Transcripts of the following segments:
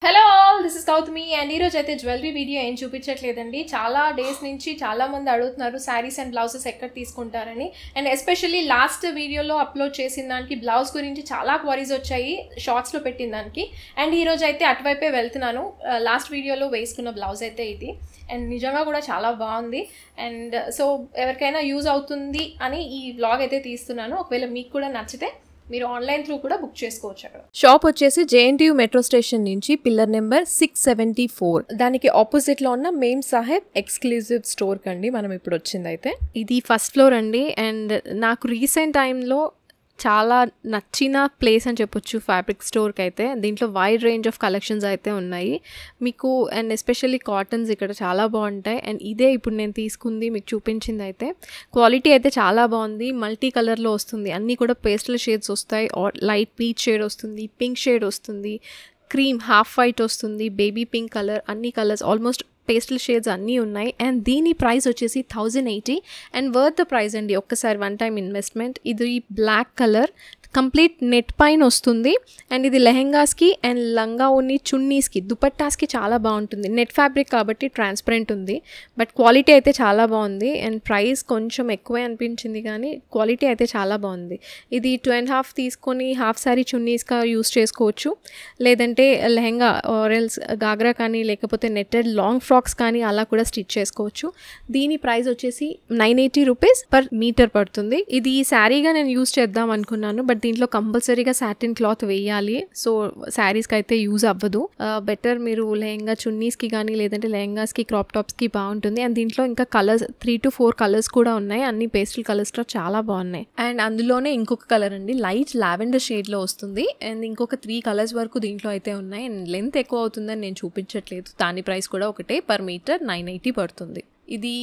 Hello all, this is Gautami and ఈరోజు అయితే jewellery video ఏం చూపించట్లేదండి. చాలా డేస్ నుంచి చాలామంది అడుగుతున్నారు శారీస్ అండ్ బ్లౌజెస్ ఎక్కడ తీసుకుంటారని. అండ్ ఎస్పెషల్లీ లాస్ట్ వీడియోలో అప్లోడ్ చేసిన దానికి బ్లౌజ్ గురించి చాలా క్వరీస్ వచ్చాయి షార్ట్స్లో పెట్టిన దానికి. అండ్ ఈరోజు అయితే అటువైపే వెళ్తున్నాను. లాస్ట్ వీడియోలో వేసుకున్న బ్లౌజ్ అయితే ఇది అండ్ నిజంగా కూడా చాలా బాగుంది. అండ్ సో ఎవరికైనా యూజ్ అవుతుంది అని ఈ వ్లాగ్ అయితే తీస్తున్నాను. ఒకవేళ మీకు కూడా నచ్చితే మీరు ఆన్లైన్ త్రూ కూడా బుక్ చేసుకోవచ్చు. అక్కడ షాప్ వచ్చేసి JNTU మెట్రో స్టేషన్ నుంచి పిల్లర్ నెంబర్ 674 దానికి ఆపోజిట్ లో ఉన్న మేమ్ సాహెబ్ ఎక్స్క్లూజివ్ స్టోర్ కండి మనం ఇప్పుడు వచ్చింది. అయితే ఇది ఫస్ట్ ఫ్లోర్ అండి. అండ్ నాకు రీసెంట్ టైంలో చాలా నచ్చిన ప్లేస్ అని చెప్పొచ్చు ఫ్యాబ్రిక్ స్టోర్కి అయితే. దీంట్లో వైడ్ రేంజ్ ఆఫ్ కలెక్షన్స్ అయితే ఉన్నాయి మీకు. అండ్ ఎస్పెషల్లీ కాటన్స్ ఇక్కడ చాలా బాగుంటాయి. అండ్ ఇదే ఇప్పుడు నేను తీసుకుంది మీకు చూపించింది అయితే క్వాలిటీ అయితే చాలా బాగుంది. మల్టీ కలర్లో వస్తుంది, అన్నీ కూడా పేస్టల్ షేడ్స్ వస్తాయి. లైట్ పీచ్ షేడ్ వస్తుంది, పింక్ షేడ్ వస్తుంది, క్రీమ్ హాఫ్ వైట్ వస్తుంది, బేబీ పింక్ కలర్, అన్ని కలర్స్ ఆల్మోస్ట్ పేస్టల్ షేడ్స్ అన్నీ ఉన్నాయి. అండ్ దీని ప్రైస్ వచ్చేసి 1080 అండ్ వర్త్ ద ప్రైస్ అండి. ఒక్కసారి వన్ టైం ఇన్వెస్ట్మెంట్. ఇది బ్లాక్ కలర్ కంప్లీట్ నెట్ పైన వస్తుంది. అండ్ ఇది లెహెంగాస్కి అండ్ లంగా ఉన్ని చున్నీస్కి దుపట్టాస్కి చాలా బాగుంటుంది. నెట్ ఫ్యాబ్రిక్ కాబట్టి ట్రాన్స్పరెంట్ ఉంది, బట్ క్వాలిటీ అయితే చాలా బాగుంది. అండ్ ప్రైస్ కొంచెం ఎక్కువే అనిపించింది కానీ క్వాలిటీ అయితే చాలా బాగుంది. ఇది 2.5 తీసుకొని హాఫ్ సారీ చున్నీస్గా యూస్ చేసుకోవచ్చు, లేదంటే లెహెంగా ఆరెల్స్ గాగ్రా కానీ లేకపోతే నెట్టెడ్ లాంగ్ ఫ్రాక్స్ కానీ అలా కూడా స్టిచ్ చేసుకోవచ్చు. దీని ప్రైస్ వచ్చేసి 980 రూపీస్ పర్ మీటర్ పడుతుంది. ఇది శారీగా నేను యూస్ చేద్దాం అనుకున్నాను, బట్ దీంట్లో కంపల్సరీగా సాటిన్ క్లాత్ వేయాలి. సో శారీస్కి అయితే యూజ్ అవ్వదు. బెటర్ మీరు లెహంగా చున్నీస్కి కానీ లేదంటే లెహంగాస్కి క్రాప్ టాప్స్కి బాగుంటుంది. అండ్ దీంట్లో ఇంకా కలర్స్ 3 to 4 కలర్స్ కూడా ఉన్నాయి. అన్ని పేస్టల్ కలర్స్లో చాలా బాగున్నాయి. అండ్ అందులోనే ఇంకొక కలర్ అండి లైట్ లావెండర్ షేడ్లో వస్తుంది. అండ్ ఇంకొక 3 కలర్స్ వరకు దీంట్లో అయితే ఉన్నాయి. అండ్ లెంత్ ఎక్కువ అవుతుందని నేను చూపించట్లేదు. దాని ప్రైస్ కూడా ఒకటే, పర్ మీటర్ 980 పడుతుంది. ఇది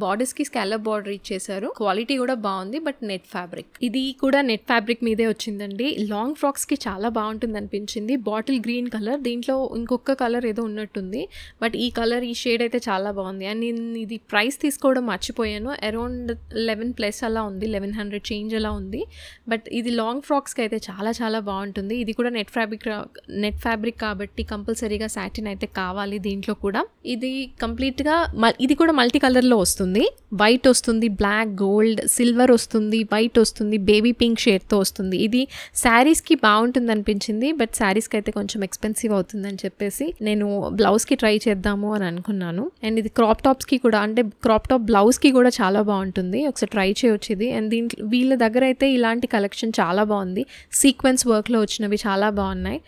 బార్డర్స్కి స్కాలప్ బార్డర్ ఇచ్చేసారు. క్వాలిటీ కూడా బాగుంది, బట్ నెట్ ఫ్యాబ్రిక్. ఇది కూడా నెట్ ఫ్యాబ్రిక్ మీదే వచ్చిందండి. లాంగ్ ఫ్రాక్స్కి చాలా బాగుంటుంది అనిపించింది. బాటిల్ గ్రీన్ కలర్, దీంట్లో ఇంకొక కలర్ ఏదో ఉన్నట్టుంది, బట్ ఈ కలర్ ఈ షేడ్ అయితే చాలా బాగుంది. అండ్ నేను ఇది ప్రైస్ తీసుకోవడం మర్చిపోయాను. అరౌండ్ 11+ అలా ఉంది, 1100 చేంజ్ అలా ఉంది. బట్ ఇది లాంగ్ ఫ్రాక్స్కి అయితే చాలా చాలా బాగుంటుంది. ఇది కూడా నెట్ ఫ్యాబ్రిక్ కాబట్టి కంపల్సరీగా సాటిన్ అయితే కావాలి దీంట్లో కూడా. ఇది కంప్లీట్గా ఇది కూడా మల్టీ కలర్లో వస్తుంది. వైట్ వస్తుంది, బ్లాక్, గోల్డ్, సిల్వర్ వస్తుంది, వైట్ వస్తుంది, బేబీ పింక్ షేడ్తో వస్తుంది. ఇది శారీస్కి బాగుంటుంది అనిపించింది, బట్ శారీస్కి అయితే కొంచెం ఎక్స్పెన్సివ్ అవుతుందని చెప్పేసి నేను బ్లౌజ్కి ట్రై చేద్దాము అని అనుకున్నాను. అండ్ ఇది క్రాప్ టాప్స్కి కూడా, అంటే క్రాప్ టాప్ బ్లౌజ్కి కూడా చాలా బాగుంటుంది. ఒకసారి ట్రై చేయొచ్చు ఇది. అండ్ దీంట్లో వీళ్ళ దగ్గర అయితే ఇలాంటి కలెక్షన్ చాలా బాగుంది. సీక్వెన్స్ వర్క్లో వచ్చినవి చాలా బాగున్నాయి.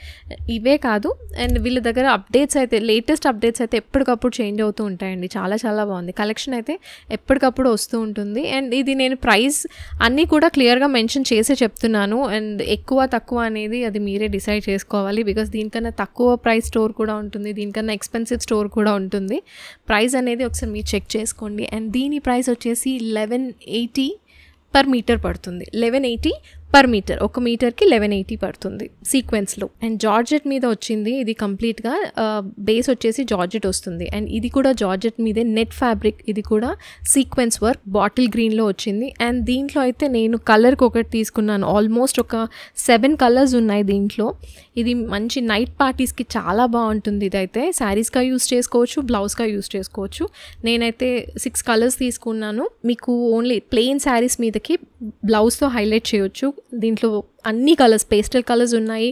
ఇవే కాదు, అండ్ వీళ్ళ దగ్గర అప్డేట్స్ అయితే, లేటెస్ట్ అప్డేట్స్ అయితే ఎప్పటికప్పుడు చేంజ్ అవుతూ ఉంటాయండి. చాలా చాలా బాగుంది. కలెక్షన్ అయితే ఎప్పటికప్పుడు వస్తూ ఉంటుంది. అండ్ ఇది నేను ప్రైస్ అన్నీ కూడా క్లియర్గా మెన్షన్ చేసే చెప్తున్నాను. అండ్ ఎక్కువ తక్కువ అనేది అది మీరే డిసైడ్ చేసుకోవాలి. బికాస్ దీనికన్నా తక్కువ ప్రైస్ స్టోర్ కూడా ఉంటుంది, దీనికన్నా ఎక్స్పెన్సివ్ స్టోర్ కూడా ఉంటుంది. ప్రైస్ అనేది ఒకసారి మీరు చెక్ చేసుకోండి. అండ్ దీని ప్రైస్ వచ్చేసి 1180 పర్ మీటర్ పడుతుంది. 1180 పర్ మీటర్, ఒక మీటర్కి 1180 పడుతుంది సీక్వెన్స్లో. అండ్ జార్జెట్ మీద వచ్చింది. ఇది కంప్లీట్గా బేస్ వచ్చేసి జార్జెట్ వస్తుంది. అండ్ ఇది కూడా జార్జెట్ మీదే నెట్ ఫ్యాబ్రిక్. ఇది కూడా సీక్వెన్స్ వర్క్ బాటిల్ గ్రీన్లో వచ్చింది. అండ్ దీంట్లో అయితే నేను కలర్కి ఒకటి తీసుకున్నాను. ఆల్మోస్ట్ ఒక 7 కలర్స్ ఉన్నాయి దీంట్లో. ఇది మంచి నైట్ పార్టీస్కి చాలా బాగుంటుంది. ఇదైతే శారీస్గా యూస్ చేసుకోవచ్చు, బ్లౌజ్గా యూస్ చేసుకోవచ్చు. నేనైతే 6 కలర్స్ తీసుకున్నాను. మీకు ఓన్లీ ప్లెయిన్ శారీస్ మీదకి బ్లౌజ్తో హైలైట్ చేయొచ్చు. దీంట్లో అన్ని కలర్స్, పేస్టల్ కలర్స్ ఉన్నాయి,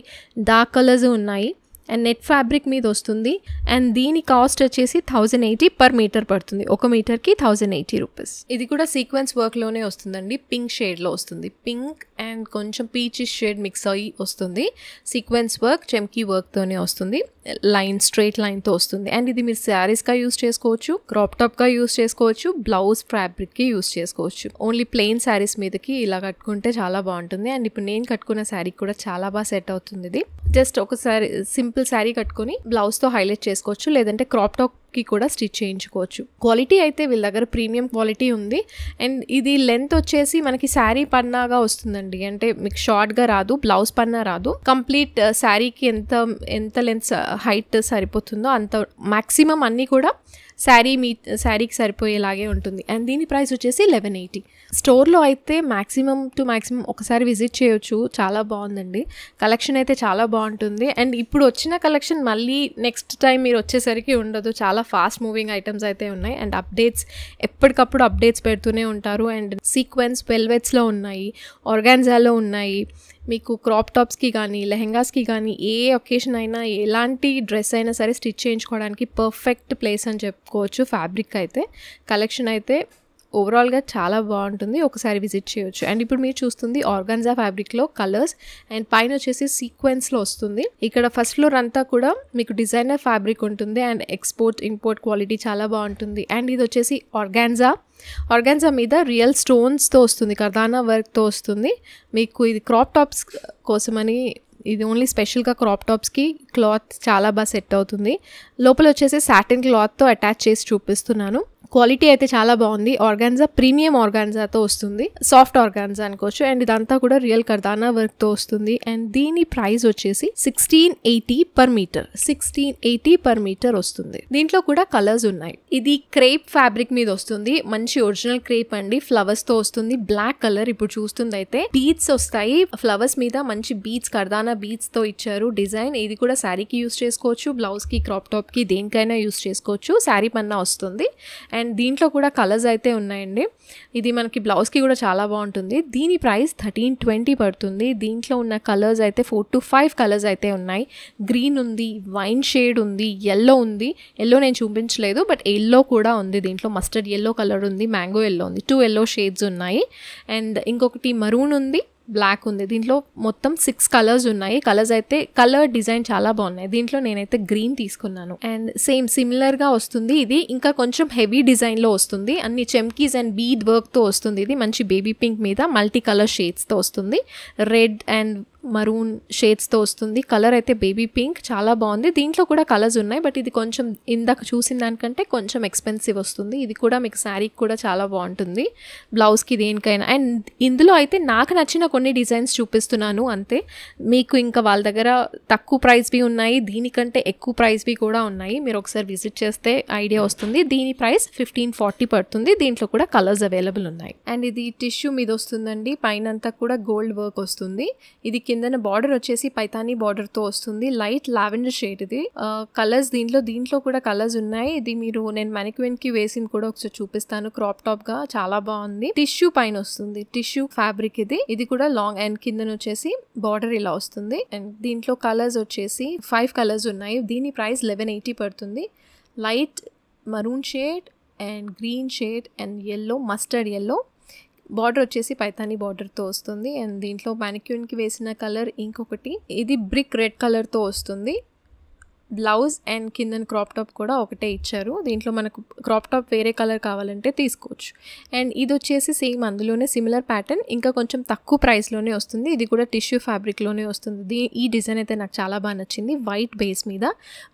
డార్క్ కలర్స్ ఉన్నాయి. అండ్ నెట్ ఫ్యాబ్రిక్ మీద వస్తుంది. అండ్ దీని కాస్ట్ వచ్చేసి 1080 పర్ మీటర్ పడుతుంది. ఒక మీటర్కి 1080 రూపీస్. ఇది కూడా సీక్వెన్స్ వర్క్లోనే వస్తుందండి. పింక్ షేడ్లో వస్తుంది. పింక్ అండ్ కొంచెం పీచిష్ షేడ్ మిక్స్ అయ్యి వస్తుంది. సీక్వెన్స్ వర్క్, చెమ్కీ వర్క్తోనే వస్తుంది. లైన్, స్ట్రైట్ లైన్తో వస్తుంది. అండ్ ఇది మీరు శారీస్గా యూస్ చేసుకోవచ్చు, క్రాప్ టాప్గా యూస్ చేసుకోవచ్చు, బ్లౌజ్ ఫ్యాబ్రిక్కి యూస్ చేసుకోవచ్చు. ఓన్లీ ప్లెయిన్ శారీస్ మీదకి ఇలా కట్టుకుంటే చాలా బాగుంటుంది. అండ్ ఇప్పుడు నేను కట్టుకున్న శారీ కూడా చాలా బాగా సెట్ అవుతుంది. ఇది జస్ట్ ఒకసారి సింపుల్ శారీ కట్టుకొని బ్లౌజ్తో హైలైట్ చేసుకోవచ్చు, లేదంటే క్రాప్ టాప్కి కూడా స్టిచ్ చేయించుకోవచ్చు. క్వాలిటీ అయితే వీళ్ళ దగ్గర ప్రీమియం క్వాలిటీ ఉంది. అండ్ ఇది లెంత్ వచ్చేసి మనకి శారీ పన్నాగా వస్తుందండి. అంటే మీకు షార్ట్గా రాదు, బ్లౌజ్ పన్నా రాదు. కంప్లీట్ శారీకి ఎంత లెంత్ హైట్ సరిపోతుందో అంత మ్యాక్సిమం అన్నీ కూడా శారీకి సరిపోయేలాగే ఉంటుంది. అండ్ దీని ప్రైస్ వచ్చేసి 1180. స్టోర్లో అయితే మ్యాక్సిమం ఒకసారి విజిట్ చేయొచ్చు. చాలా బాగుందండి, కలెక్షన్ అయితే చాలా బాగుంటుంది. అండ్ ఇప్పుడు వచ్చిన కలెక్షన్ మళ్ళీ నెక్స్ట్ టైం మీరు వచ్చేసరికి ఉండదు. చాలా ఫాస్ట్ మూవింగ్ ఐటమ్స్ అయితే ఉన్నాయి. అండ్ ఎప్పటికప్పుడు అప్డేట్స్ పెడుతూనే ఉంటారు. అండ్ సీక్వెన్స్ వెల్వెట్స్లో ఉన్నాయి, ఆర్గాన్జాలో ఉన్నాయి. మీకు క్రాప్ టాప్స్కి కానీ లెహెంగాస్కి కానీ ఏ ఒకేషన్ అయినా ఎలాంటి డ్రెస్ అయినా సరే స్టిచ్ చేయించుకోవడానికి పర్ఫెక్ట్ ప్లేస్ అని చెప్పుకోవచ్చు. ఫ్యాబ్రిక్ అయితే కలెక్షన్ అయితే ఓవరాల్గా చాలా బాగుంటుంది, ఒకసారి విజిట్ చేయొచ్చు. అండ్ ఇప్పుడు మీరు చూస్తుంది ఆర్గాన్జా ఫ్యాబ్రిక్లో కలర్స్ అండ్ పైన వచ్చేసి సీక్వెన్స్లో వస్తుంది. ఇక్కడ ఫస్ట్ ఫ్లోర్ అంతా కూడా మీకు డిజైనర్ ఫ్యాబ్రిక్ ఉంటుంది అండ్ ఇంపోర్ట్ క్వాలిటీ చాలా బాగుంటుంది. అండ్ ఇది వచ్చేసి ఆర్గాన్జా మీద రియల్ స్టోన్స్తో వస్తుంది, కర్దానా వర్క్తో వస్తుంది. మీకు ఇది క్రాప్ టాప్స్ కోసమని, ఇది ఓన్లీ స్పెషల్గా క్రాప్ టాప్స్కి క్లాత్ చాలా బాగా సెట్ అవుతుంది. లోపల వచ్చేసి సాటిన్ క్లాత్తో అటాచ్ చేసి చూపిస్తున్నాను. క్వాలిటీ అయితే చాలా బాగుంది. ఆర్గాన్జా ప్రీమియం ఆర్గాన్జాతో వస్తుంది, సాఫ్ట్ ఆర్గాన్జా అనుకోవచ్చు. అండ్ ఇదంతా కూడా రియల్ కర్దానా వర్క్తో వస్తుంది. అండ్ దీని ప్రైస్ వచ్చేసి 1680 పర్ మీటర్. 1680 పర్ మీటర్ వస్తుంది. దీంట్లో కూడా కలర్స్ ఉన్నాయి. ఇది క్రేప్ ఫ్యాబ్రిక్ మీద వస్తుంది, మంచి ఒరిజినల్ క్రేప్ అండి, ఫ్లవర్స్ తో వస్తుంది. బ్లాక్ కలర్ ఇప్పుడు చూస్తుంది అయితే బీడ్స్ వస్తాయి ఫ్లవర్స్ మీద, మంచి బీడ్స్ కర్దానా బీడ్స్ తో ఇచ్చారు డిజైన్. ఇది కూడా శారీకి యూస్ చేసుకోవచ్చు, బ్లౌజ్ కి క్రాప్ టాప్ కి దేనికైనా యూస్ చేసుకోవచ్చు. శారీ పన్నా వస్తుంది. అండ్ దీంట్లో కూడా కలర్స్ అయితే ఉన్నాయండి. ఇది మనకి బ్లౌజ్కి కూడా చాలా బాగుంటుంది. దీని ప్రైస్ 1320 పడుతుంది. దీంట్లో ఉన్న కలర్స్ అయితే 4 to 5 కలర్స్ అయితే ఉన్నాయి. గ్రీన్ ఉంది, వైన్ షేడ్ ఉంది, ఎల్లో ఉంది. ఎల్లో నేను చూపించలేదు, బట్ ఎల్లో కూడా ఉంది దీంట్లో. మస్టర్డ్ ఎల్లో కలర్ ఉంది, మ్యాంగో ఎల్లో ఉంది, 2 ఎల్లో షేడ్స్ ఉన్నాయి. అండ్ ఇంకొకటి మరూన్ ఉంది, బ్లాక్ ఉంది. దీంట్లో మొత్తం 6 కలర్స్ ఉన్నాయి. కలర్స్ అయితే కలర్ డిజైన్ చాలా బాగున్నాయి. దీంట్లో నేనైతే గ్రీన్ తీసుకున్నాను. అండ్ సిమిలర్గా వస్తుంది. ఇది ఇంకా కొంచెం హెవీ డిజైన్లో వస్తుంది. అన్ని చెమ్కీస్ అండ్ బీడ్ వర్క్తో వస్తుంది. ఇది మంచి బేబీ పింక్ మీద మల్టీ కలర్ షేడ్స్తో వస్తుంది. రెడ్ అండ్ మరూన్ షేడ్స్తో వస్తుంది. కలర్ అయితే బేబీ పింక్, చాలా బాగుంది. దీంట్లో కూడా కలర్స్ ఉన్నాయి, బట్ ఇది కొంచెం ఇందాక చూసిన దానికంటే కొంచెం ఎక్స్పెన్సివ్ వస్తుంది. ఇది కూడా మీకు శారీకి కూడా చాలా బాగుంటుంది, బ్లౌజ్కి దేనికైనా. అండ్ ఇందులో అయితే నాకు నచ్చిన కొన్ని డిజైన్స్ చూపిస్తున్నాను అంతే. మీకు ఇంకా వాళ్ళ దగ్గర తక్కువ ప్రైస్వి ఉన్నాయి, దీనికంటే ఎక్కువ ప్రైస్వి కూడా ఉన్నాయి. మీరు ఒకసారి విజిట్ చేస్తే ఐడియా వస్తుంది. దీని ప్రైస్ 1540 పడుతుంది. దీంట్లో కూడా కలర్స్ అవైలబుల్ ఉన్నాయి. అండ్ ఇది టిష్యూ మీద వస్తుందండి, పైన అంతా కూడా గోల్డ్ వర్క్ వస్తుంది. ఇది కిందన బార్డర్ వచ్చేసి పైతానీ బార్డర్ తో వస్తుంది. లైట్ లావెండర్ షేడ్ ఇది. కలర్స్ దీంట్లో కూడా కలర్స్ ఉన్నాయి. ఇది నేను మానిక్విన్ కి వేసి కూడా ఒకసారి చూపిస్తాను. క్రాప్ టాప్ గా చాలా బాగుంది. టిష్యూ పైన వస్తుంది, టిష్యూ ఫ్యాబ్రిక్ ఇది కూడా లాంగ్. అండ్ కిందన వచ్చేసి బార్డర్ ఇలా వస్తుంది. అండ్ దీంట్లో కలర్స్ వచ్చేసి 5 కలర్స్ ఉన్నాయి. దీని ప్రైస్ 1180 పడుతుంది. Light maroon shade and green shade and yellow, mustard yellow. Border వచ్చేసి పైతానీ బార్డర్తో వస్తుంది. అండ్ దీంట్లో మానిక్యూన్కి వేసిన కలర్ ఇంకొకటి, ఇది బ్రిక్ రెడ్ కలర్తో వస్తుంది. బ్లౌజ్ అండ్ కిందన క్రాప్ టాప్ కూడా ఒకటే ఇచ్చారు. దీంట్లో మనకు క్రాప్ టాప్ వేరే కలర్ కావాలంటే తీసుకోవచ్చు. అండ్ ఇది వచ్చేసి సేమ్ అందులోనే సిమిలర్ ప్యాటర్న్, ఇంకా కొంచెం తక్కువ ప్రైస్లోనే వస్తుంది. ఇది కూడా టిష్యూ ఫ్యాబ్రిక్లోనే వస్తుంది. ఈ డిజైన్ అయితే నాకు చాలా బాగా నచ్చింది. వైట్ బేస్ మీద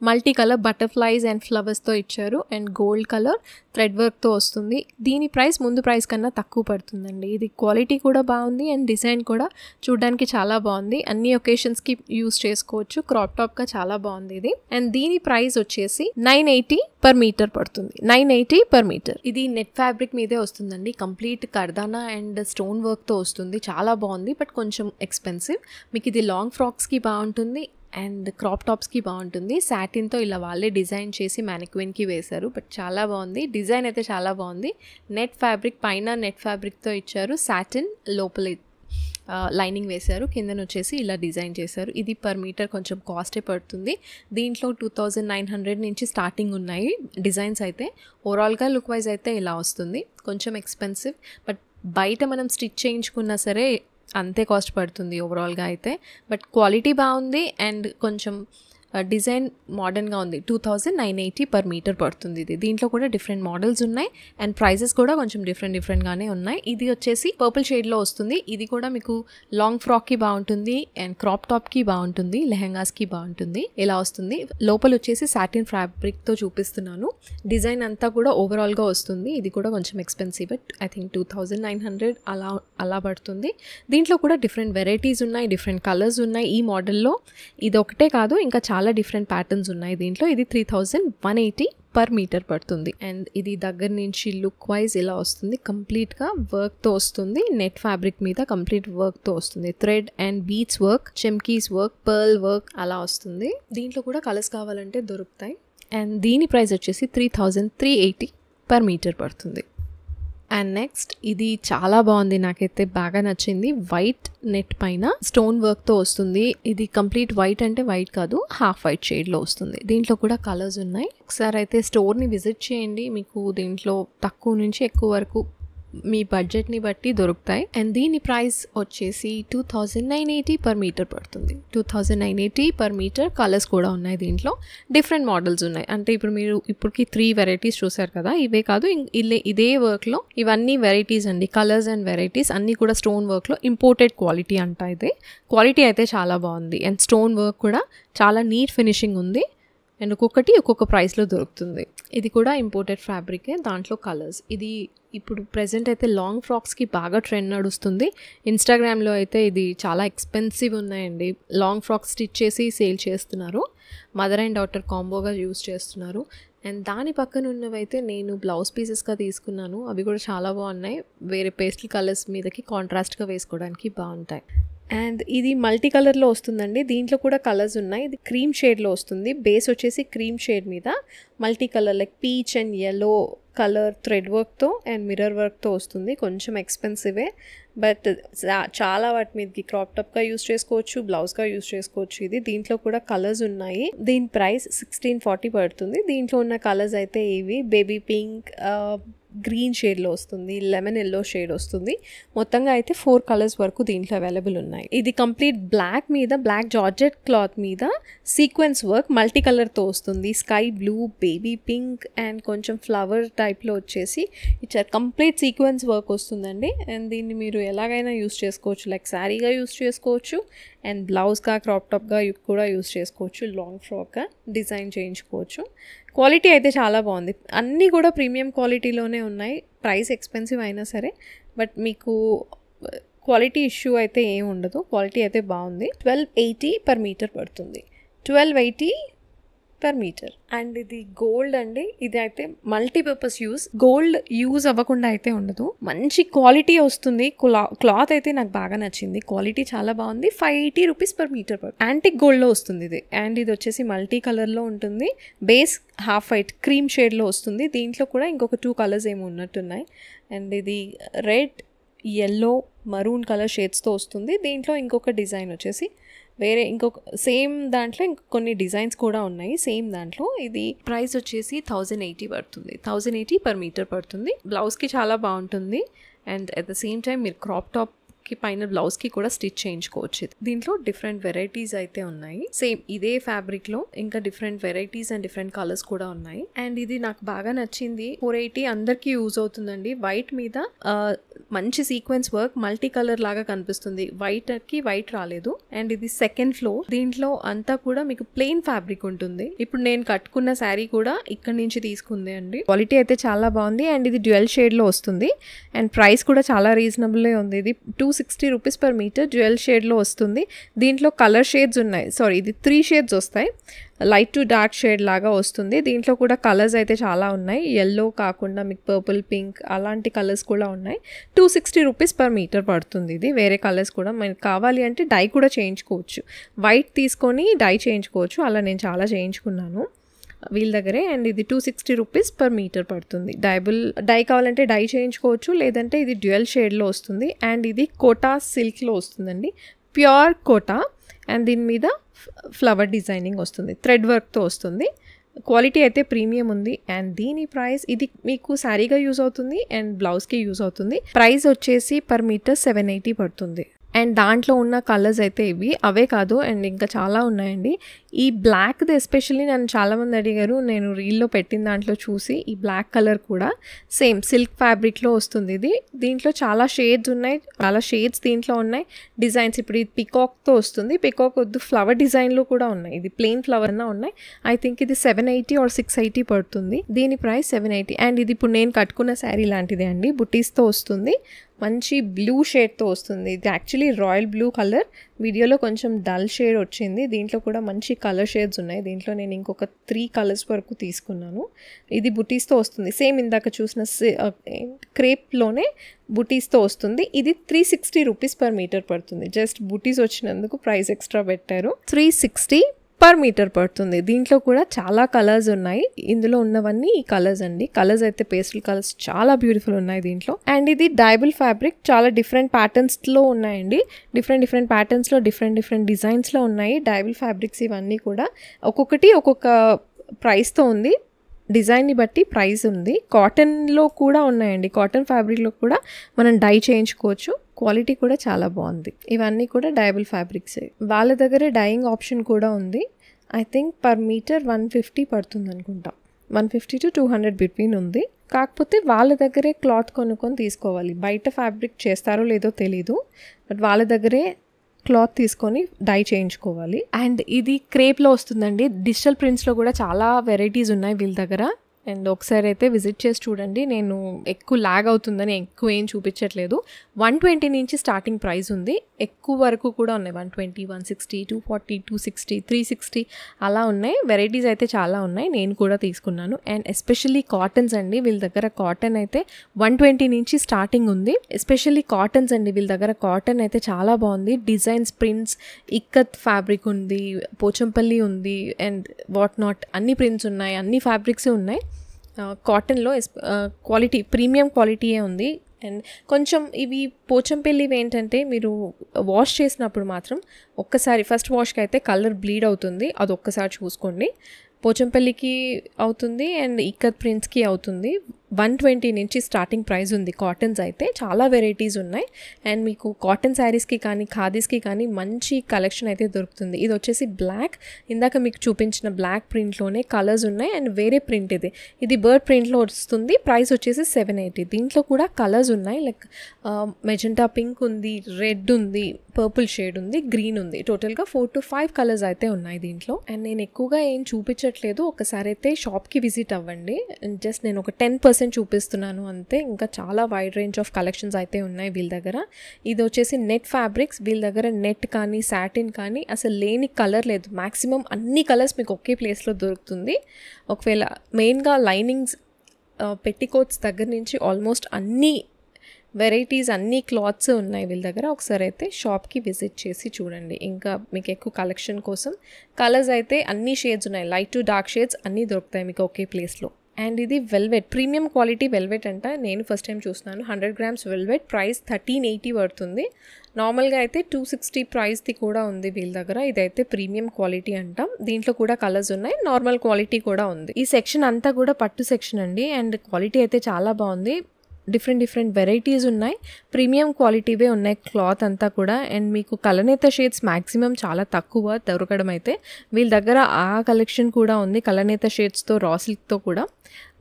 మల్టీ కలర్ బటర్ఫ్లైస్ అండ్ ఫ్లవర్స్తో ఇచ్చారు. అండ్ గోల్డ్ కలర్ థ్రెడ్ వర్క్తో వస్తుంది. దీని ప్రైస్ ముందు ప్రైస్ కన్నా తక్కువ పడుతుందండి. ఇది క్వాలిటీ కూడా బాగుంది అండ్ డిజైన్ కూడా చూడడానికి చాలా బాగుంది. అన్ని ఒకేషన్స్కి యూస్ చేసుకోవచ్చు. క్రాప్ టాప్గా చాలా బాగుంది ఇది. అండ్ దీని ప్రైస్ వచ్చేసి 980 పర్ మీటర్ పడుతుంది. 980 పర్ మీటర్. ఇది నెట్ ఫ్యాబ్రిక్ మీదే వస్తుందండి. కంప్లీట్ కర్దానా అండ్ స్టోన్ వర్క్తో వస్తుంది. చాలా బాగుంది, బట్ కొంచెం ఎక్స్పెన్సివ్. మీకు ఇది లాంగ్ ఫ్రాక్స్కి బాగుంటుంది అండ్ క్రాప్ టాప్స్కి బాగుంటుంది. సాటిన్తో ఇలా వాళ్ళే డిజైన్ చేసి మ్యానిక్విన్కి వేశారు, బట్ చాలా బాగుంది. డిజైన్ అయితే చాలా బాగుంది. నెట్ ఫ్యాబ్రిక్ పైన నెట్ ఫ్యాబ్రిక్తో ఇచ్చారు. సాటిన్ లోపల లైనింగ్ వేశారు. కిందన వచ్చేసి ఇలా డిజైన్ చేశారు. ఇది పర్ మీటర్ కొంచెం కాస్టే పడుతుంది. దీంట్లో 2900 నుంచి స్టార్టింగ్ ఉన్నాయి డిజైన్స్ అయితే. ఓవరాల్గా లుక్ వైజ్ అయితే ఇలా వస్తుంది. కొంచెం ఎక్స్పెన్సివ్, బట్ బయట మనం స్టిచ్ చేయించుకున్నా సరే అంతే కాస్ట్ పడుతుంది ఓవరాల్గా అయితే. బట్ క్వాలిటీ బాగుంది అండ్ కొంచెం డిజైన్ మోడర్న్గా ఉంది. 2980 పర్ మీటర్ పడుతుంది ఇది. దీంట్లో కూడా డిఫరెంట్ మోడల్స్ ఉన్నాయి అండ్ ప్రైజెస్ కూడా కొంచెం డిఫరెంట్గానే ఉన్నాయి. ఇది వచ్చేసి పర్పుల్ షేడ్లో వస్తుంది. ఇది కూడా మీకు లాంగ్ ఫ్రాక్కి బాగుంటుంది అండ్ క్రాప్ టాప్కి బాగుంటుంది, లెహెంగాస్కి బాగుంటుంది. ఇలా వస్తుంది. లోపల వచ్చేసి సాటిన్ ఫ్యాబ్రిక్తో చూపిస్తున్నాను. డిజైన్ అంతా కూడా ఓవరాల్గా వస్తుంది. ఇది కూడా కొంచెం ఎక్స్పెన్సివ్, బట్ ఐ థింక్ 2900 అలా పడుతుంది. దీంట్లో కూడా డిఫరెంట్ వెరైటీస్ ఉన్నాయి, డిఫరెంట్ కలర్స్ ఉన్నాయి. ఈ మోడల్లో ఇది ఒకటే కాదు, ఇంకా చాలా డిఫరెంట్ ప్యాటర్న్స్ ఉన్నాయి దీంట్లో. ఇది 3180 per meter పడుతుంది. అండ్ ఇది దగ్గర నుంచి లుక్ వైజ్ ఇలా వస్తుంది, కంప్లీట్గా వర్క్తో వస్తుంది. నెట్ ఫ్యాబ్రిక్ మీద కంప్లీట్ వర్క్తో వస్తుంది. థ్రెడ్ అండ్ బీట్స్ వర్క్, చెమ్కీస్ వర్క్, పర్ల్ వర్క్ అలా వస్తుంది. దీంట్లో కూడా కలర్స్ కావాలంటే దొరుకుతాయి. అండ్ దీని ప్రైస్ వచ్చేసి 3380 per meter పడుతుంది. అండ్ నెక్స్ట్ ఇది చాలా బాగుంది, నాకైతే బాగా నచ్చింది. వైట్ నెట్ పైన స్టోన్ వర్క్తో వస్తుంది. ఇది కంప్లీట్ వైట్ అంటే వైట్ కాదు, హాఫ్ వైట్ షేడ్లో వస్తుంది. దీంట్లో కూడా కలర్స్ ఉన్నాయి. ఒకసారి అయితే స్టోర్ని విజిట్ చేయండి, మీకు దీంట్లో తక్కువ నుంచి ఎక్కువ వరకు మీ బడ్జెట్ని బట్టి దొరుకుతాయి. అండ్ దీని ప్రైస్ వచ్చేసి 2980 per meter పడుతుంది. 2980 per meter. కలర్స్ కూడా ఉన్నాయి, దీంట్లో డిఫరెంట్ మోడల్స్ ఉన్నాయి. అంటే ఇప్పుడు మీరు ఇప్పటికి 3 వెరైటీస్ చూసారు కదా, ఇవే కాదు ఇదే వర్క్లో ఇవన్నీ వెరైటీస్ అండి. కలర్స్ అండ్ వెరైటీస్ అన్నీ కూడా స్టోన్ వర్క్లో ఇంపోర్టెడ్ క్వాలిటీ అంట. ఇది క్వాలిటీ అయితే చాలా బాగుంది. అండ్ స్టోన్ వర్క్ కూడా చాలా నీట్ ఫినిషింగ్ ఉంది. అండ్ ఒక్కొక్కటి ఒక్కొక్క ప్రైస్లో దొరుకుతుంది. ఇది కూడా ఇంపోర్టెడ్ ఫ్యాబ్రికే, దాంట్లో కలర్స్. ఇది ఇప్పుడు ప్రెజెంట్ అయితే లాంగ్ ఫ్రాక్స్కి బాగా ట్రెండ్ నడుస్తుంది. ఇన్స్టాగ్రామ్లో అయితే ఇది చాలా ఎక్స్పెన్సివ్ ఉన్నాయండి. లాంగ్ ఫ్రాక్స్ స్టిచ్ చేసి సేల్ చేస్తున్నారు, మదర్ అండ్ డాటర్ కాంబోగా యూస్ చేస్తున్నారు. అండ్ దాని పక్కన ఉన్నవైతే నేను బ్లౌజ్ పీసెస్గా తీసుకున్నాను, అవి కూడా చాలా బాగున్నాయి. వేరే పేస్టల్ కలర్స్ మీదకి కాంట్రాస్ట్గా వేసుకోవడానికి బాగుంటాయి. అండ్ ఇది మల్టీ కలర్లో వస్తుందండి. దీంట్లో కూడా కలర్స్ ఉన్నాయి. ఇది క్రీమ్ షేడ్లో వస్తుంది. బేస్ వచ్చేసి క్రీమ్ షేడ్ మీద multi colour like peach and yellow colour thread వర్క్తో అండ్ మిర్రర్ వర్క్తో వస్తుంది. కొంచెం ఎక్స్పెన్సివే, బట్ చాలా వాటి మీదకి క్రాప్ టాప్గా యూస్ చేసుకోవచ్చు, బ్లౌజ్గా యూస్ చేసుకోవచ్చు. ఇది దీంట్లో కూడా కలర్స్ ఉన్నాయి. దీని ప్రైస్ 1640 పడుతుంది. దీంట్లో ఉన్న కలర్స్ అయితే ఇవి బేబీ పింక్, గ్రీన్ షేడ్లో వస్తుంది, లెమన్ ఎల్లో షేడ్ వస్తుంది. మొత్తంగా అయితే 4 కలర్స్ వరకు దీంట్లో అవైలబుల్ ఉన్నాయి. ఇది కంప్లీట్ బ్లాక్ మీద, బ్లాక్ జార్జెట్ క్లాత్ మీద సీక్వెన్స్ వర్క్ మల్టీ కలర్తో వస్తుంది. Sky blue, baby pink and కొంచెం ఫ్లవర్ టైప్లో వచ్చేసి ఇచ్చారు. కంప్లీట్ సీక్వెన్స్ వర్క్ వస్తుందండి. అండ్ దీన్ని మీరు ఎలాగైనా యూస్ చేసుకోవచ్చు, లైక్ శారీగా యూస్ చేసుకోవచ్చు అండ్ బ్లౌజ్గా క్రాప్ టాప్గా కూడా యూస్ చేసుకోవచ్చు, లాంగ్ ఫ్రాక్గా డిజైన్ చేయించుకోవచ్చు. క్వాలిటీ అయితే చాలా బాగుంది. అన్నీ కూడా ప్రీమియం క్వాలిటీలోనే ఉన్నాయి. ప్రైస్ ఎక్స్పెన్సివ్ అయినా సరే, బట్ మీకు క్వాలిటీ ఇష్యూ అయితే ఏం ఉండదు. క్వాలిటీ అయితే బాగుంది. 1280 per meter పడుతుంది. 1280 per meter. అండ్ ఇది గోల్డ్ అండి. ఇది అయితే మల్టీపర్పస్ యూస్, గోల్డ్ యూజ్ అవ్వకుండా అయితే ఉండదు. మంచి క్వాలిటీ వస్తుంది. క్లాత్ అయితే నాకు బాగా నచ్చింది, క్వాలిటీ చాలా బాగుంది. 580 rupees per meter యాంటిక్ గోల్డ్లో వస్తుంది ఇది. అండ్ ఇది వచ్చేసి మల్టీ కలర్లో ఉంటుంది. బేస్ హాఫ్ వైట్ క్రీమ్ షేడ్లో వస్తుంది. దీంట్లో కూడా ఇంకొక 2 కలర్స్ ఏమి ఉన్నట్టున్నాయి. అండ్ ఇది రెడ్, yellow, మరూన్ కలర్ షేడ్స్తో వస్తుంది. దీంట్లో ఇంకొక డిజైన్ వచ్చేసి వేరే ఇంకొక సేమ్ దాంట్లో ఇంకొన్ని డిజైన్స్ కూడా ఉన్నాయి సేమ్ దాంట్లో. ఇది ప్రైస్ వచ్చేసి 1080 పడుతుంది. 1080 per meter పడుతుంది. బ్లౌజ్కి చాలా బాగుంటుంది. And at the same time మీరు క్రాప్ టాప్కి పైన బ్లౌజ్కి కూడా స్టిచ్ చేయించుకోవచ్చు. దీంట్లో డిఫరెంట్ వెరైటీస్ అయితే ఉన్నాయి. సేమ్ ఇదే ఫ్యాబ్రిక్లో ఇంకా different varieties and different colours కూడా ఉన్నాయి. అండ్ ఇది నాకు బాగా నచ్చింది. 480 అందరికీ యూజ్ అవుతుందండి. వైట్ మీద మంచి సీక్వెన్స్ వర్క్ మల్టీ కలర్ లాగా కనిపిస్తుంది. వైట్కి వైట్ రాలేదు. అండ్ ఇది సెకండ్ ఫ్లోర్. దీంట్లో అంతా కూడా మీకు ప్లెయిన్ ఫ్యాబ్రిక్ ఉంటుంది. ఇప్పుడు నేను కట్టుకున్న శారీ కూడా ఇక్కడ నుంచి తీసుకుంది అండి. క్వాలిటీ అయితే చాలా బాగుంది. అండ్ ఇది డ్యూయల్ షేడ్లో వస్తుంది. అండ్ ప్రైస్ కూడా చాలా రీజనబుల్ ఉంది. ఇది 260 rupees per meter. డ్యూయల్ షేడ్లో వస్తుంది. దీంట్లో కలర్ షేడ్స్ ఉన్నాయి. సారీ, ఇది 3 షేడ్స్ వస్తాయి. లైట్ టు డార్క్ షేడ్ లాగా వస్తుంది. దీంట్లో కూడా కలర్స్ అయితే చాలా ఉన్నాయి. yellow కాకుండా మీకు పర్పుల్, పింక్ అలాంటి కలర్స్ కూడా ఉన్నాయి. 260 rupees per meter పడుతుంది. ఇది వేరే కలర్స్ కూడా మనకి కావాలి అంటే డై కూడా చేయించుకోవచ్చు. వైట్ తీసుకొని డై చేయించుకోవచ్చు. అలా నేను చాలా చేయించుకున్నాను వీళ్ళ దగ్గరే. అండ్ ఇది 260 rupees per meter పడుతుంది. డై కావాలంటే డై చేయించుకోవచ్చు, లేదంటే ఇది డ్యూయల్ షేడ్లో వస్తుంది. అండ్ ఇది కోటా సిల్క్లో వస్తుందండి, ప్యూర్ కోటా. అండ్ దీని మీద ఫ్లవర్ డిజైనింగ్ వస్తుంది, థ్రెడ్ వర్క్తో వస్తుంది. క్వాలిటీ అయితే ప్రీమియం ఉంది. అండ్ దీని ప్రైస్, ఇది మీకు శారీగా యూజ్ అవుతుంది అండ్ బ్లౌజ్కి యూజ్ అవుతుంది. ప్రైస్ వచ్చేసి per meter 780 పడుతుంది. అండ్ దాంట్లో ఉన్న కలర్స్ అయితే ఇవి, అవే కాదు అండ్ ఇంకా చాలా ఉన్నాయండి. ఈ బ్లాక్ది ఎస్పెషల్లీ నన్ను చాలామంది అడిగారు, నేను రీల్లో పెట్టిన దాంట్లో చూసి. ఈ బ్లాక్ కలర్ కూడా సేమ్ సిల్క్ ఫ్యాబ్రిక్లో వస్తుంది. ఇది దీంట్లో చాలా షేడ్స్ ఉన్నాయి, చాలా షేడ్స్ దీంట్లో ఉన్నాయి. డిజైన్స్ ఇప్పుడు ఇది పికాక్తో వస్తుంది. పికాక్ వద్దు, ఫ్లవర్ డిజైన్లో కూడా ఉన్నాయి. ఇది ప్లెయిన్ ఫ్లవర్ అన్నా ఉన్నాయి. ఐ థింక్ ఇది 780 or 680 పడుతుంది. దీని ప్రైస్ 780. అండ్ ఇది ఇప్పుడు నేను కట్టుకున్న శారీ లాంటిదే అండి, బుటీస్తో వస్తుంది. మంచి బ్లూ షేడ్తో వస్తుంది. ఇది యాక్చువల్లీ రాయల్ బ్లూ కలర్, వీడియోలో కొంచెం డల్ షేడ్ వచ్చింది. దీంట్లో కూడా మంచి కలర్ షేడ్స్ ఉన్నాయి. దీంట్లో నేను ఇంకొక 3 కలర్స్ వరకు తీసుకున్నాను. ఇది బుటీస్తో వస్తుంది. సేమ్ ఇందాక చూసిన క్రేప్లోనే బుటీస్తో వస్తుంది. ఇది 360 రూపీస్ పర్ మీటర్ పడుతుంది. జస్ట్ బుటీస్ వచ్చినందుకు ప్రైస్ ఎక్స్ట్రా పెట్టారు. 360 పర్ మీటర్ పడుతుంది. దీంట్లో కూడా చాలా కలర్స్ ఉన్నాయి. ఇందులో ఉన్నవన్నీ ఈ కలర్స్ అండి. కలర్స్ అయితే పేస్టల్ కలర్స్ చాలా బ్యూటిఫుల్ ఉన్నాయి దీంట్లో. అండ్ ఇది డైబుల్ ఫ్యాబ్రిక్, చాలా డిఫరెంట్ ప్యాటర్న్స్లో ఉన్నాయండి. డిఫరెంట్ ప్యాటర్న్స్లో డిఫరెంట్ డిజైన్స్లో ఉన్నాయి డైబుల్ ఫ్యాబ్రిక్స్. ఇవన్నీ కూడా ఒక్కొక్కటి ఒక్కొక్క ప్రైస్తో ఉంది. డిజైన్ని బట్టి ప్రైస్ ఉంది. కాటన్లో కూడా ఉన్నాయండి. కాటన్ ఫ్యాబ్రిక్లో కూడా మనం డై చేయించుకోవచ్చు. క్వాలిటీ కూడా చాలా బాగుంది. ఇవన్నీ కూడా డైబుల్ ఫ్యాబ్రిక్స్. వాళ్ళ దగ్గరే డైయింగ్ ఆప్షన్ కూడా ఉంది. ఐ థింక్ పర్ మీటర్ 150 పడుతుంది అనుకుంటా. 150 to 200 బిట్వీన్ ఉంది. కాకపోతే వాళ్ళ దగ్గరే క్లాత్ కొనుక్కొని తీసుకోవాలి. బయట ఫ్యాబ్రిక్ చేస్తారో లేదో తెలీదు, బట్ వాళ్ళ దగ్గరే క్లాత్ తీసుకొని డై చేయించుకోవాలి. అండ్ ఇది క్రేప్లో వస్తుందండి. డిజిటల్ ప్రింట్స్లో కూడా చాలా వెరైటీస్ ఉన్నాయి వీళ్ళ దగ్గర. అండ్ ఒకసారి అయితే విజిట్ చేసి చూడండి. నేను ఎక్కువ ల్యాగ్ అవుతుందని ఎక్కువ ఏం చూపించట్లేదు. 120 నుంచి స్టార్టింగ్ ప్రైస్ ఉంది. ఎక్కువ వరకు కూడా ఉన్నాయి. 120, 160, 240, 260, 360 అలా ఉన్నాయి. వెరైటీస్ అయితే చాలా ఉన్నాయి. నేను కూడా తీసుకున్నాను. అండ్ ఎస్పెషల్లీ కాటన్స్ అండి. వీళ్ళ దగ్గర కాటన్ అయితే 120 నుంచి స్టార్టింగ్ ఉంది. ఎస్పెషల్లీ కాటన్స్ అండి. వీళ్ళ దగ్గర కాటన్ అయితే చాలా బాగుంది. డిజైన్స్, ప్రింట్స్, ఇక్కత్ ఫ్యాబ్రిక్ ఉంది, పోచంపల్లి ఉంది, అండ్ వాట్ నాట్ అన్ని ప్రింట్స్ ఉన్నాయి, అన్ని ఫ్యాబ్రిక్స్ ఉన్నాయి. కాటన్లో క్వాలిటీ ప్రీమియం క్వాలిటీయే ఉంది. అండ్ కొంచెం ఇవి పోచంపల్లివి ఏంటంటే మీరు వాష్ చేసినప్పుడు మాత్రం ఒక్కసారి ఫస్ట్ వాష్కి అయితే కలర్ బ్లీడ్ అవుతుంది. అది ఒక్కసారి చూసుకోండి. పోచంపల్లికి అవుతుంది అండ్ ఇక్కత్ ప్రింట్స్కి అవుతుంది. 120 నుంచి స్టార్టింగ్ ప్రైస్ ఉంది. కాటన్స్ అయితే చాలా వెరైటీస్ ఉన్నాయి. అండ్ మీకు కాటన్ శారీస్కి కానీ ఖాదీస్కి కానీ మంచి కలెక్షన్ అయితే దొరుకుతుంది. ఇది వచ్చేసి బ్లాక్, ఇందాక మీకు చూపించిన బ్లాక్ ప్రింట్లోనే కలర్స్ ఉన్నాయి. అండ్ వేరే ప్రింట్ ఇది బర్డ్ ప్రింట్లో వస్తుంది. ప్రైస్ వచ్చేసి 780. దీంట్లో కూడా కలర్స్ ఉన్నాయి. లైక్ మెజెంటా పింక్ ఉంది, రెడ్ ఉంది, పర్పుల్ షేడ్ ఉంది, గ్రీన్ ఉంది. టోటల్గా 4 to 5 కలర్స్ అయితే ఉన్నాయి దీంట్లో. అండ్ నేను ఎక్కువగా ఏం చూపించట్లేదు. ఒకసారి అయితే షాప్కి విజిట్ అవ్వండి. జస్ట్ నేను ఒక 10% చూపిస్తున్నాను అంతే. ఇంకా చాలా వైడ్ రేంజ్ ఆఫ్ కలెక్షన్స్ అయితే ఉన్నాయి వీళ్ళ దగ్గర. ఇది వచ్చేసి నెట్ ఫ్యాబ్రిక్స్. వీళ్ళ దగ్గర నెట్ కానీ సాటిన్ కానీ అసలు లేని కలర్ లేదు. మ్యాక్సిమం అన్ని కలర్స్ మీకు ఒకే ప్లేస్లో దొరుకుతుంది. ఒకవేళ మెయిన్గా లైనింగ్స్, పెట్టికోట్స్ దగ్గర నుంచి ఆల్మోస్ట్ అన్ని వెరైటీస్, అన్ని క్లాత్స్ ఉన్నాయి వీళ్ళ దగ్గర. ఒకసారి అయితే షాప్కి విజిట్ చేసి చూడండి. ఇంకా మీకు ఎక్కువ కలెక్షన్ కోసం కలర్స్ అయితే అన్ని షేడ్స్ ఉన్నాయి. లైట్ టు డార్క్ షేడ్స్ అన్నీ దొరుకుతాయి మీకు ఒకే ప్లేస్లో. అండ్ ఇది వెల్వెట్, ప్రీమియం క్వాలిటీ వెల్వెట్ అంట. నేను ఫస్ట్ టైం చూస్తున్నాను. 100 grams వెల్వెట్ ప్రైస్ 1380 పడుతుంది. నార్మల్గా అయితే 260 ప్రైస్ది కూడా ఉంది వీళ్ళ దగ్గర. ఇదైతే ప్రీమియం క్వాలిటీ అంట. దీంట్లో కూడా కలర్స్ ఉన్నాయి, నార్మల్ క్వాలిటీ కూడా ఉంది. ఈ సెక్షన్ అంతా కూడా పట్టు సెక్షన్ అండి. అండ్ క్వాలిటీ అయితే చాలా బాగుంది. డిఫరెంట్ వెరైటీస్ ఉన్నాయి. ప్రీమియం క్వాలిటీవే ఉన్నాయి క్లాత్ అంతా కూడా. అండ్ మీకు కలనేత షేడ్స్ మ్యాక్సిమం చాలా తక్కువ దొరకడం అయితే. వీళ్ళ దగ్గర ఆ కలెక్షన్ కూడా ఉంది. కలనేత షేడ్స్తో, రా సిల్క్తో కూడా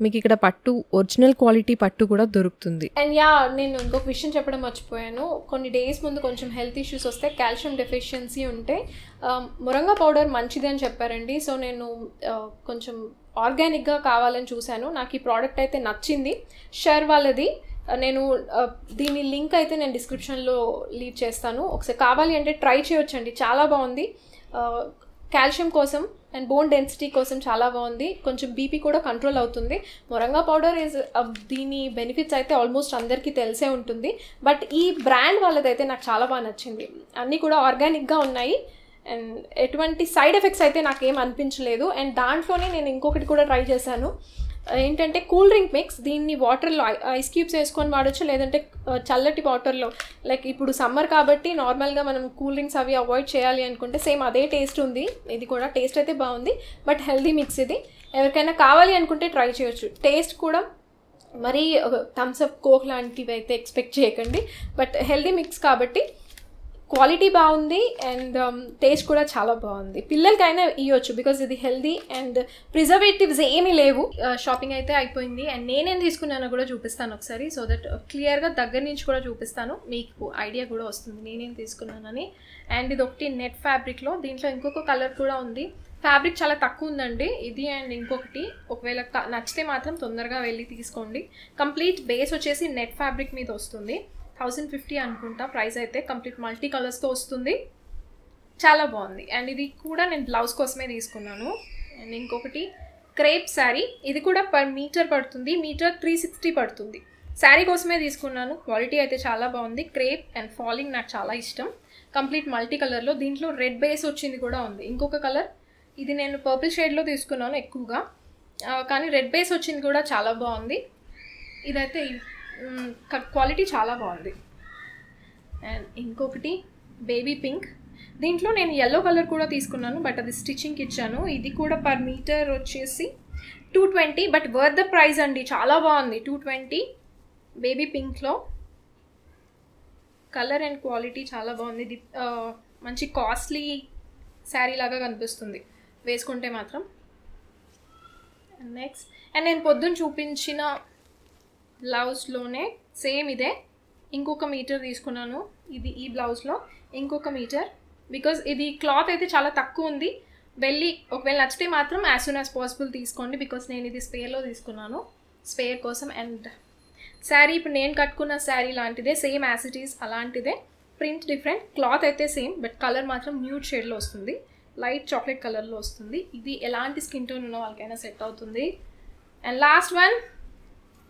మీకు ఇక్కడ పట్టు, ఒరిజినల్ క్వాలిటీ పట్టు కూడా దొరుకుతుంది. అండ్ నేను ఇంకొక విషయం చెప్పడం మర్చిపోయాను. కొన్ని డేస్ ముందు కొంచెం హెల్త్ ఇష్యూస్ వస్తే, కాల్షియం డెఫిషియన్సీ ఉంటే మురంగా పౌడర్ మంచిది అని చెప్పారండి. సో నేను కొంచెం ఆర్గానిక్గా కావాలని చూశాను. నాకు ఈ ప్రోడక్ట్ అయితే నచ్చింది. షేర్ వాళ్ళది. నేను దీని లింక్ అయితే నేను డిస్క్రిప్షన్లో లీవ్ చేస్తాను. ఒకసారి కావాలి అంటే ట్రై చేయొచ్చండి. చాలా బాగుంది. కాల్షియం కోసం అండ్ బోన్ డెన్సిటీ కోసం చాలా బాగుంది. కొంచెం బీపీ కూడా కంట్రోల్ అవుతుంది. మొరంగా పౌడర్ దీని బెనిఫిట్స్ అయితే ఆల్మోస్ట్ అందరికీ తెలిసే ఉంటుంది. బట్ ఈ బ్రాండ్ వాళ్ళదైతే నాకు చాలా బాగా నచ్చింది. అన్నీ కూడా ఆర్గానిక్గా ఉన్నాయి అండ్ ఎటువంటి సైడ్ ఎఫెక్ట్స్ అయితే నాకేం అనిపించలేదు. అండ్ దాంట్లోనే నేను ఇంకొకటి కూడా ట్రై చేశాను. ఏంటంటే కూల్ డ్రింక్ మిక్స్. దీన్ని వాటర్లో ఐస్ క్యూబ్స్ వేసుకొని వాడచ్చు, లేదంటే చల్లటి వాటర్లో. లైక్ ఇప్పుడు సమ్మర్ కాబట్టి నార్మల్గా మనం కూల్ డ్రింక్స్ అవి అవాయిడ్ చేయాలి అనుకుంటే సేమ్ అదే టేస్ట్ ఉంది. ఇది కూడా టేస్ట్ అయితే బాగుంది. బట్ హెల్దీ మిక్స్ ఇది. ఎవరికైనా కావాలి అనుకుంటే ట్రై చేయొచ్చు. టేస్ట్ కూడా మరీ థమ్స్అప్, కోక్ లాంటివి అయితే ఎక్స్పెక్ట్ చేయకండి. బట్ హెల్దీ మిక్స్ కాబట్టి క్వాలిటీ బాగుంది అండ్ టేస్ట్ కూడా చాలా బాగుంది. పిల్లలకైనా ఇవ్వచ్చు బికాజ్ ఇది హెల్దీ అండ్ ప్రిజర్వేటివ్స్ ఏమీ లేవు. షాపింగ్ అయితే అయిపోయింది అండ్ నేనేం తీసుకున్నానో కూడా చూపిస్తాను ఒకసారి. సో దట్ క్లియర్గా దగ్గర నుంచి కూడా చూపిస్తాను, మీకు ఐడియా కూడా వస్తుంది నేనేం తీసుకున్నానని. అండ్ ఇది ఒకటి నెట్ ఫ్యాబ్రిక్లో. దీంట్లో ఇంకొక కలర్ కూడా ఉంది. ఫ్యాబ్రిక్ చాలా తక్కువ ఉందండి ఇది. అండ్ ఇంకొకటి ఒకవేళ నచ్చితే మాత్రం తొందరగా వెళ్ళి తీసుకోండి. కంప్లీట్ బేస్ వచ్చేసి నెట్ ఫ్యాబ్రిక్ మీద వస్తుంది. 1050 అనుకుంటా ప్రైస్ అయితే. కంప్లీట్ మల్టీ కలర్స్తో వస్తుంది. చాలా బాగుంది. అండ్ ఇది కూడా నేను బ్లౌజ్ కోసమే తీసుకున్నాను. అండ్ ఇంకొకటి క్రేప్ శారీ, ఇది కూడా పర్ మీటర్ పడుతుంది, మీటర్ 360 పడుతుంది. శారీ కోసమే తీసుకున్నాను. క్వాలిటీ అయితే చాలా బాగుంది. క్రేప్ అండ్ ఫాలింగ్ నాకు చాలా ఇష్టం. కంప్లీట్ మల్టీ కలర్లో, దీంట్లో రెడ్ బేస్ వచ్చింది కూడా ఉంది. ఇంకొక కలర్ ఇది నేను పర్పుల్ షేడ్లో తీసుకున్నాను ఎక్కువగా, కానీ రెడ్ బేస్ వచ్చింది కూడా చాలా బాగుంది. ఇదైతే క్వాలిటీ చాలా బాగుంది. అండ్ ఇంకొకటి బేబీ పింక్, దీంట్లో నేను ఎల్లో కలర్ కూడా తీసుకున్నాను, బట్ అది స్టిచ్చింగ్కి ఇచ్చాను. ఇది కూడా పర్ మీటర్ వచ్చేసి 220, బట్ వర్త్ ద ప్రైస్ అండి, చాలా బాగుంది. 220 బేబీ పింక్లో. కలర్ అండ్ క్వాలిటీ చాలా బాగుంది. ఇది మంచి కాస్ట్లీ శారీ లాగా కనిపిస్తుంది వేసుకుంటే మాత్రం. నెక్స్ట్ అండ్ నేను పొద్దున్న చూపించిన బ్లౌజ్లోనే సేమ్ ఇదే ఇంకొక మీటర్ తీసుకున్నాను. ఇది ఈ బ్లౌజ్లో ఇంకొక మీటర్, బికాజ్ ఇది క్లాత్ అయితే చాలా తక్కువ ఉంది. ఒకవేళ నచ్చితే మాత్రం యాజ్ సూన్ యాజ్ పాసిబుల్ తీసుకోండి, బికాజ్ నేను ఇది స్పేర్లో తీసుకున్నాను, స్పేర్ కోసం. అండ్ శారీ ఇప్పుడు నేను కట్టుకున్న శారీ లాంటిదే, సేమ్ యాజ్ ఇట్ ఈస్ అలాంటిదే, ప్రింట్ డిఫరెంట్, క్లాత్ అయితే సేమ్, బట్ కలర్ మాత్రం న్యూడ్ షేడ్లో వస్తుంది, లైట్ చాక్లెట్ కలర్లో వస్తుంది. ఇది ఎలాంటి స్కిన్ టోన్ ఉన్న వాళ్ళకైనా సెట్ అవుతుంది. And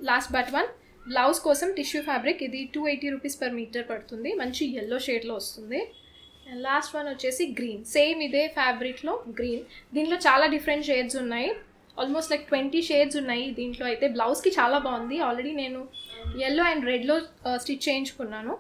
last but one blouse కోసం టిష్యూ ఫ్యాబ్రిక్, ఇది 280 రూపీస్ పర్ మీటర్ పడుతుంది, మంచి ఎల్లో షేడ్లో వస్తుంది. అండ్ లాస్ట్ వన్ వచ్చేసి గ్రీన్, సేమ్ ఇదే ఫ్యాబ్రిక్లో గ్రీన్. దీంట్లో చాలా డిఫరెంట్ షేడ్స్ ఉన్నాయి, ఆల్మోస్ట్ లైక్ 20 షేడ్స్ ఉన్నాయి దీంట్లో అయితే. బ్లౌజ్కి చాలా బాగుంది. ఆల్రెడీ నేను ఎల్లో అండ్ రెడ్లో స్టిచ్ చేయించుకున్నాను.